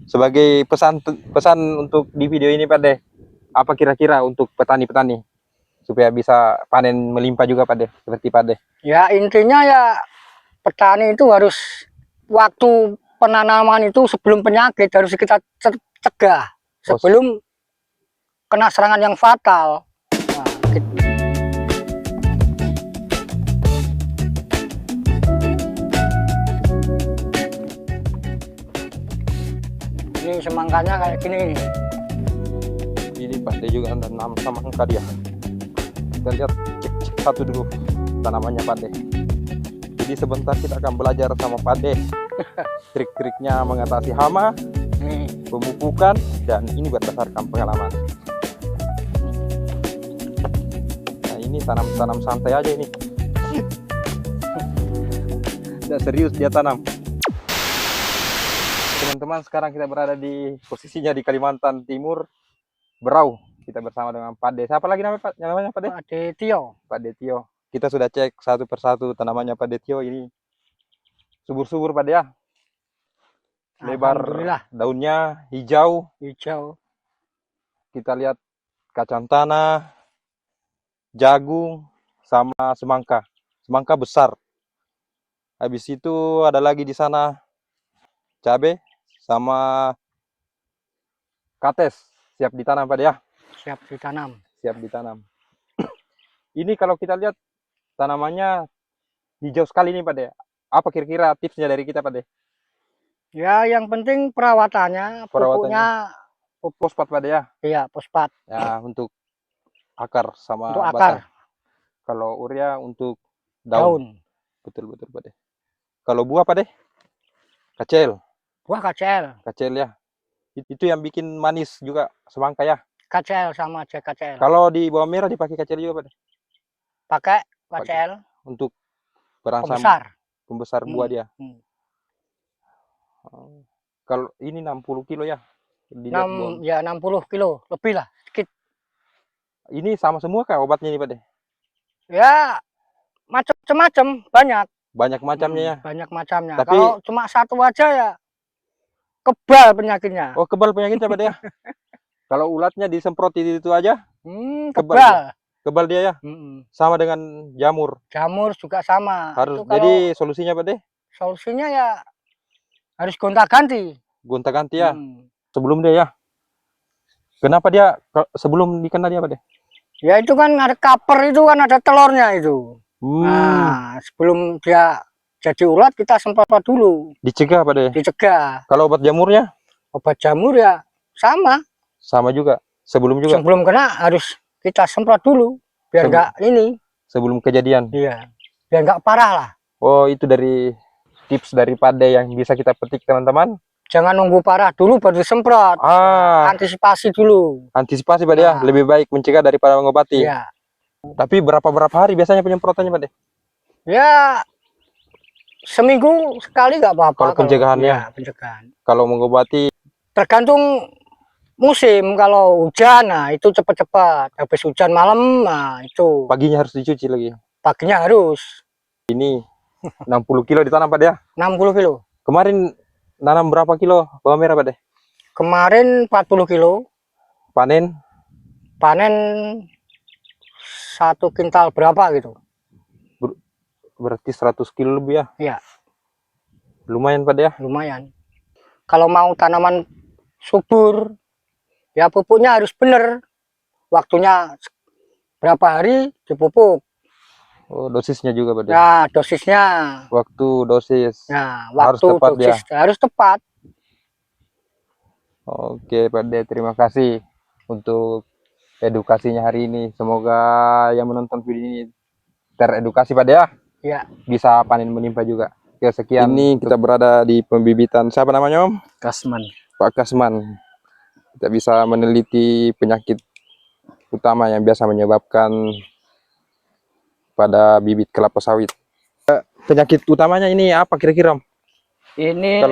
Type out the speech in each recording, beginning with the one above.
Sebagai pesan untuk di video ini Pak De, apa kira-kira untuk petani-petani supaya bisa panen melimpah juga Pak De, seperti Pak De? Ya intinya ya petani itu harus waktu penanaman itu sebelum penyakit harus kita cegah sebelum kena serangan yang fatal. Nah, gitu. Ini semangkanya kayak gini. Ini Pak De juga nanam semangka dia. Kita lihat cek satu dulu tanamannya Pak De. Jadi sebentar kita akan belajar sama Pak De trik-triknya mengatasi hama, pemupukan, dan ini berdasarkan pengalaman. Nah ini tanam santai aja ini. Tidak serius dia tanam. Teman-teman, sekarang kita berada di posisinya di Kalimantan Timur, Berau. Kita bersama dengan Pak De. Siapa lagi namanya Pak De? Pak De Tio. Pak De Tio. Kita sudah cek satu persatu tanamannya Pak De Tio ini. Subur-subur Pak De ya. Lebar daunnya, hijau. Kita lihat kacang tanah, jagung, sama semangka. Semangka besar. Habis itu ada lagi di sana cabai sama kates. Siap ditanam Pak De ya? Siap ditanam. Siap ditanam. Ini kalau kita lihat tanamannya hijau sekali nih Pak De. Apa kira-kira tipsnya dari kita Pak De? Ya yang penting perawatannya, pupuknya fosfat Pak De ya? Iya, fosfat. Ya untuk akar sama untuk batang. Kalau urea untuk daun. Betul Pak De. Kalau buah Pak De? Kacel. Buah kacel. Kacel ya. Itu yang bikin manis juga semangka ya. Kacel sama aja kacel. Kalau di bawang merah dipakai kacel juga Pak De? Pakai kacel. Untuk berangsang pembesar buah dia. Kalau ini 60 kilo ya? 60 kilo lebih lah, sedikit. Ini sama semua kah obatnya ini Pak De? Ya macam-macam, banyak macamnya ya. Banyak macamnya. Tapi kalau cuma satu aja ya kebal penyakitnya. Oh kebal penyakitnya Pak De ya? Kalau ulatnya disemprot itu aja? Kebal dia ya? Sama dengan jamur. Jamur juga sama. Harus. Jadi solusinya Pak De? Solusinya ya harus gonta-ganti. Gonta-ganti ya. Sebelum dia ya. Kenapa dia sebelum dikena dia Pak De? Ya itu kan ada kaper, itu kan ada telurnya itu. Nah, sebelum dia jadi ulat kita semprot dulu. Dicegah Pak De? Dicegah. Kalau obat jamurnya? Obat jamur ya sama. Sama juga. Sebelum kena harus kita semprot dulu biar enggak ini. Sebelum kejadian. Iya. Biar enggak parah lah. Oh, itu dari tips dari Pak De yang bisa kita petik teman-teman. Jangan nunggu parah dulu baru disemprot. Antisipasi dulu. Antisipasi Pak De ya, lebih baik mencegah daripada mengobati. Iya. Tapi berapa hari biasanya penyemprotannya Pak De? Ya seminggu sekali nggak apa-apa. Kalau pencegahannya. Ya, pencegahan. Kalau mengobati tergantung musim. Kalau hujan, nah itu cepat-cepat. Habis hujan malam, nah itu. Paginya harus dicuci lagi. Paginya harus. Ini 60 kilo ditanam Pak De ya? 60 kilo. Kemarin nanam berapa kilo bawang merah Pak De? Kemarin 40 kilo. Panen? Panen 1 kintal berapa gitu. Berarti 100 kilo lebih ya? Iya. Lumayan Pak De ya? Lumayan. Kalau mau tanaman subur, ya pupuknya harus benar. Waktunya berapa hari dipupuk. Oh, dosisnya juga Pak De? Nah, dosisnya. Dosis. Nah, harus tepat dosis dia. Harus tepat. Oke Pak De, terima kasih untuk edukasinya hari ini. Semoga yang menonton video ini teredukasi Pak De ya? Iya. Bisa panen melimpah juga. Oke, sekian. Ini kita berada di pembibitan. Siapa namanya Om? Kasman. Pak Kasman. Kita bisa meneliti penyakit utama yang biasa menyebabkan pada bibit kelapa sawit. Penyakit utamanya ini apa kira-kira Om? Ini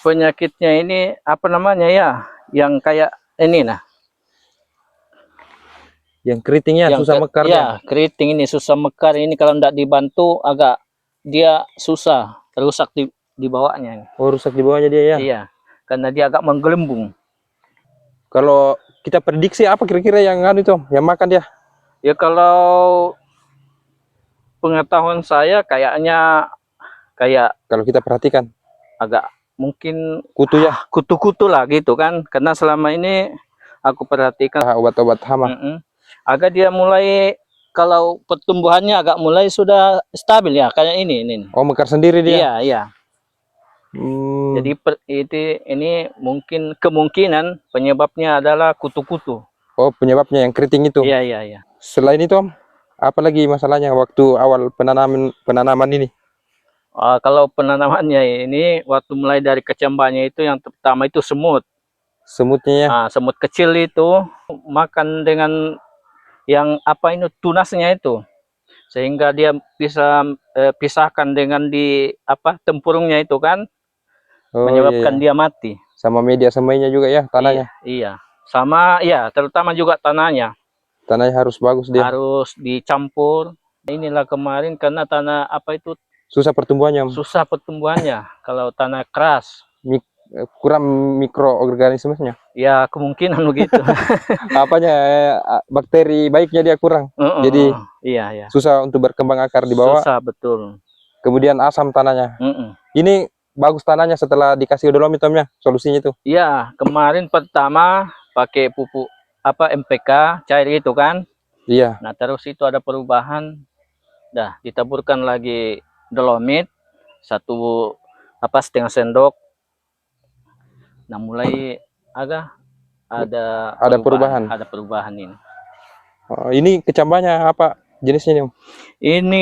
penyakitnya ini apa namanya ya? Yang kayak ini nah. Yang keritingnya susah mekar ya? Keriting ini susah mekar. Ini kalau tidak dibantu agak dia susah, rusak di bawahnya. Oh, rusak di bawahnya dia ya? Iya. karena dia agak menggelembung. Kalau kita prediksi apa kira-kira yang itu, yang makan dia? Ya kalau pengetahuan saya kayaknya kayak Kalau kita perhatikan agak mungkin kutu ya, kutu-kutu lah gitu kan, karena selama ini aku perhatikan obat-obat hama. Agak dia mulai, kalau pertumbuhannya agak mulai sudah stabil ya kayak ini. Oh, mekar sendiri dia. Iya. Jadi ini mungkin kemungkinan penyebabnya adalah kutu-kutu. Oh, penyebabnya yang keriting itu. Iya. Selain itu Om, apa lagi masalahnya waktu awal penanaman ini? Kalau penanamannya ini waktu mulai dari kecambahnya itu yang pertama itu semut. Semutnya ya? Semut kecil itu makan dengan yang apa ini tunasnya itu, sehingga dia bisa pisahkan dengan di apa tempurungnya itu kan, menyebabkan dia mati. Sama media semainya juga ya, tanahnya. Iya. Sama ya, terutama juga tanahnya. Tanahnya harus bagus dia. Harus dicampur. Inilah kemarin karena tanah apa itu susah pertumbuhannya. Susah pertumbuhannya kalau tanah keras. Kurang mikroorganismenya. Ya kemungkinan begitu. Apanya bakteri baiknya dia kurang. Jadi iya. Susah untuk berkembang akar di bawah. Susah betul. Kemudian asam tanahnya. Ini bagus tanahnya setelah dikasih dolomit Om ya, solusinya itu. Iya, kemarin pertama pakai pupuk apa MPK cair itu kan. Iya. Nah, terus itu ada perubahan. Dah ditaburkan lagi dolomit 1,5 sendok. Nah, mulai agak ada perubahan. Ada perubahan ini. Oh, ini kecambahnya apa jenisnya nih Om? Ini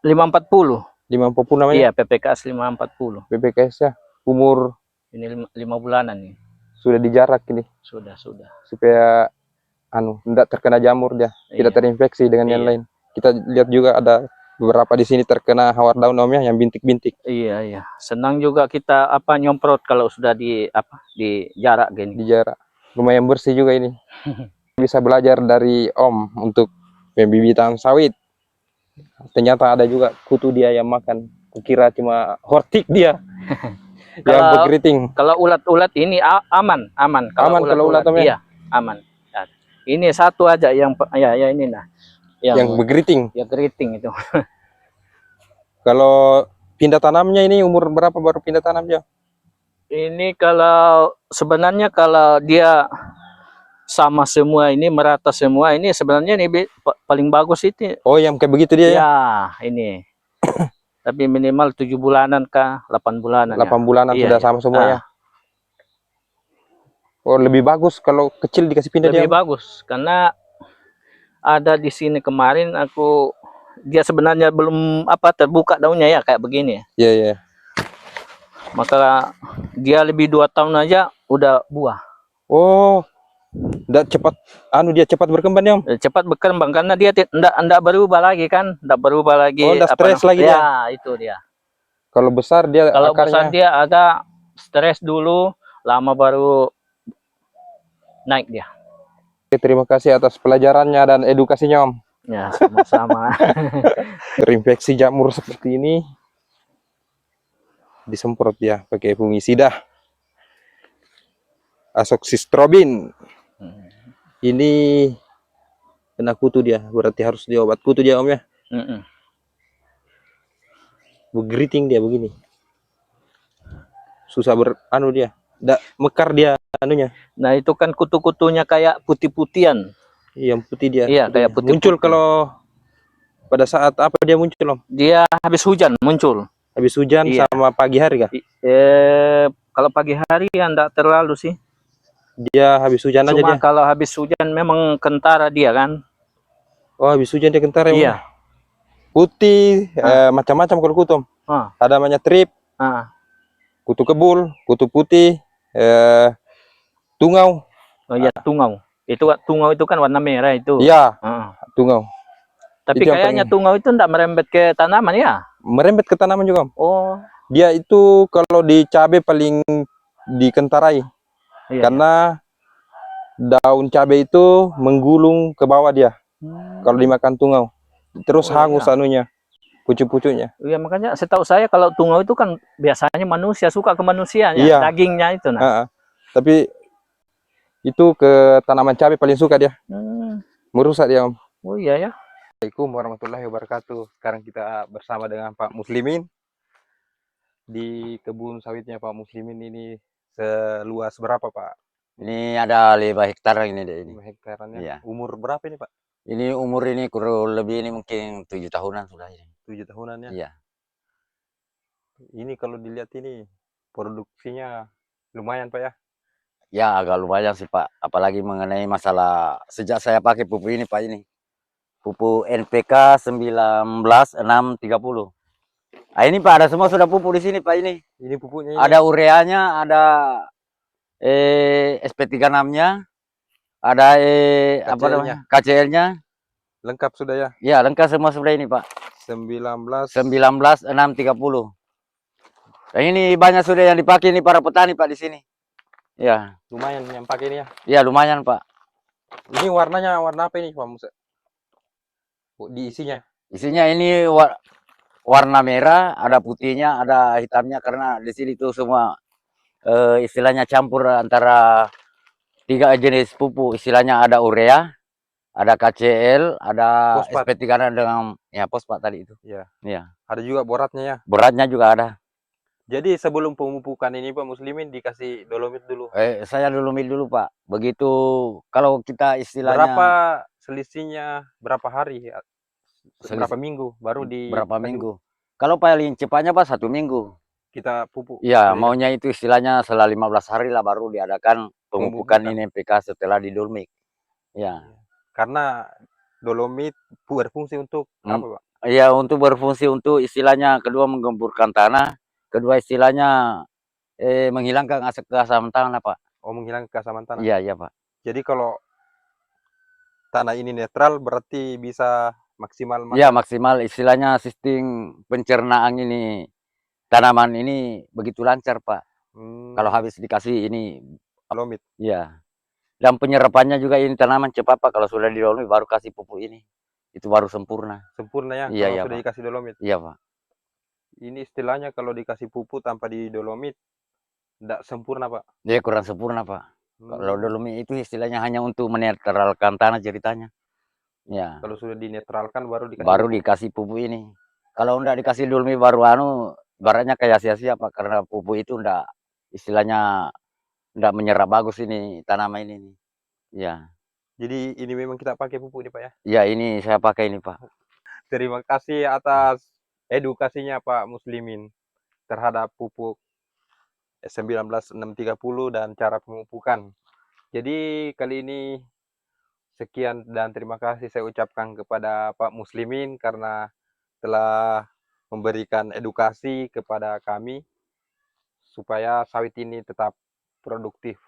540. 540 namanya? Iya, PPKS 540. PPKS ya. Umur ini 5 bulanan nih. Sudah dijarak ini. Sudah. Supaya tidak terkena jamur dia, tidak terinfeksi dengan yang lain. Kita lihat juga ada beberapa di sini terkena hawar daun Om ya, yang bintik-bintik. Iya. Senang juga kita nyemprot kalau sudah di jarak gini. Di jarak. Lumayan bersih juga ini. Bisa belajar dari Om untuk pembibitan sawit. Ternyata ada juga kutu dia yang makan. Kukira cuma hortik dia. Yang berkeriting. Kalau ulat-ulat ini aman. Kalau ulat iya, aman. Nah, ini satu aja yang ini nah. Yang berkeriting. Ya keriting itu. Kalau pindah tanamnya ini umur berapa baru pindah tanamnya? Ini kalau sebenarnya kalau dia sama semua ini, merata semua ini, sebenarnya ini paling bagus itu. Oh, yang kayak begitu dia ya? Ini. Tapi minimal 7 bulanan kah, 8 bulanan. 8 bulanan sudah sama semuanya. Oh, lebih bagus kalau kecil dikasih pindah dia. Lebih bagus karena ada di sini kemarin dia sebenarnya belum terbuka daunnya ya kayak begini. Iya. Maka dia lebih 2 tahun aja udah buah. Oh, dia cepat berkembang ya Om? Cepat berkembang karena dia enggak berubah lagi kan, Oh, enggak stres lagi dia. Ya, itu dia. Kalau besar dia besar dia agak stres dulu, lama baru naik dia. Terima kasih atas pelajarannya dan edukasinya Om. Ya, sama-sama. Terinfeksi jamur seperti ini, disemprot dia pakai fungisida azoxystrobin. Ini kena kutu dia, berarti harus diobat kutu dia Om ya. Berkeriting dia begini, susah dia, mekar dia anunya. Nah, itu kan kutu-kutunya kayak putih-putihan. Yang putih dia. Iya, kayak putih. Muncul kalau pada saat apa dia muncul Om? Dia habis hujan muncul. Habis hujan sama pagi hari kah? Kalau pagi hari ya enggak terlalu sih. Dia habis hujan aja dia. Kalau habis hujan memang kentara dia kan. Oh, habis hujan dia kentara. Iya. Putih, macam-macam kalau kutu Om. Ada namanya trip, kutu kebul, kutu putih, tungau. Oh iya, tungau. Tungau itu kan warna merah itu. Iya, tungau. Tapi itu kayaknya tungau itu enggak merembet ke tanaman ya? Merembet ke tanaman juga Om. Oh. Dia itu kalau di cabai paling dikentarai. Karena daun cabai itu menggulung ke bawah dia. Kalau dimakan tungau. Terus hangus anunya. pucuk-pucuknya. Iya, makanya setahu saya kalau tungau itu kan biasanya manusia suka ke manusianya, Iya. dagingnya itu nah. Tapi itu ke tanaman cabai paling suka dia. Merusak dia, Om. Oh iya ya. Assalamualaikum warahmatullahi wabarakatuh. Sekarang kita bersama dengan Pak Muslimin di kebun sawitnya Pak Muslimin ini. Seluas berapa, Pak? Ini ada 5 hektar ini deh ini. 5 hektarannya. Iya. Umur berapa ini, Pak? Ini umur ini kurang lebih ini mungkin 7 tahunan sudah ini. 7 tahunan ya. Iya. Ini kalau dilihat ini produksinya lumayan, Pak ya. Ya agak lumayan sih Pak. Apalagi mengenai masalah sejak saya pakai pupuk ini Pak ini. Pupuk NPK 19630. Nah, ini Pak ada semua sudah pupuk di sini Pak ini. Ini pupuknya ini. Ada ureanya, ada SP36-nya, ada apa namanya? KCL-nya. Lengkap sudah ya. Ya, lengkap semua sudah ini Pak. 19630. Dan ini banyak sudah yang dipakai ini para petani Pak di sini. Ya. Lumayan yang pakai ini ya. Ya, lumayan Pak. Ini warnanya warna apa ini, Pak Musa? Di isinya? Isinya ini warna merah, ada putihnya, ada hitamnya karena di sini tuh semua istilahnya campur antara 3 jenis pupuk. Istilahnya ada urea, ada KCL, ada Fosfat. SP3 dengan ya fosfat tadi itu. Iya. Iya. Ada juga boratnya ya. Beratnya juga ada. Jadi sebelum pemupukan ini Pak Muslimin dikasih dolomit dulu. Saya dolomit dulu Pak. Begitu kalau kita istilahnya Berapa selisihnya, berapa hari? Berapa minggu baru di berapa minggu? Kalau paling cepatnya Pak 1 minggu. Kita pupuk. Iya, maunya itu istilahnya setelah 15 hari lah baru diadakan pemupukan ini NPK setelah didolmik. Ya. Karena dolomit berfungsi untuk apa, Pak? Iya, untuk berfungsi untuk istilahnya kedua menggemburkan tanah, kedua istilahnya menghilangkan keasaman tanah, Pak. Oh, menghilangkan keasaman tanah. Iya, iya, Pak. Jadi kalau tanah ini netral berarti bisa maksimal makan. Iya, maksimal istilahnya sistem pencernaan ini tanaman ini begitu lancar, Pak. Kalau habis dikasih ini dolomit. Iya. Dan penyerapannya juga ini tanaman cepat Pak. Kalau sudah didolomit baru kasih pupuk ini. Itu baru sempurna. Sempurna ya, Iya, kalau iya, sudah Pak. dikasih dolomit. Iya, Pak. Ini istilahnya kalau dikasih pupuk tanpa didolomit tidak sempurna, Pak. Dia kurang sempurna, Pak. Kalau dolomit itu istilahnya hanya untuk menetralkan tanah ceritanya. Ya. Kalau sudah dinetralkan baru dikasih pupuk ini. Kalau enggak dikasih dolomit baru baratnya kayak sia-sia Pak, karena pupuk itu enggak istilahnya enggak menyerap bagus ini tanaman ini. Ya. Jadi ini memang kita pakai pupuk ini, Pak ya? Ya, ini saya pakai ini, Pak. Terima kasih atas edukasinya Pak Muslimin terhadap pupuk 19630 dan cara pemupukan. Jadi kali ini sekian dan terima kasih saya ucapkan kepada Pak Muslimin karena telah memberikan edukasi kepada kami supaya sawit ini tetap produktif.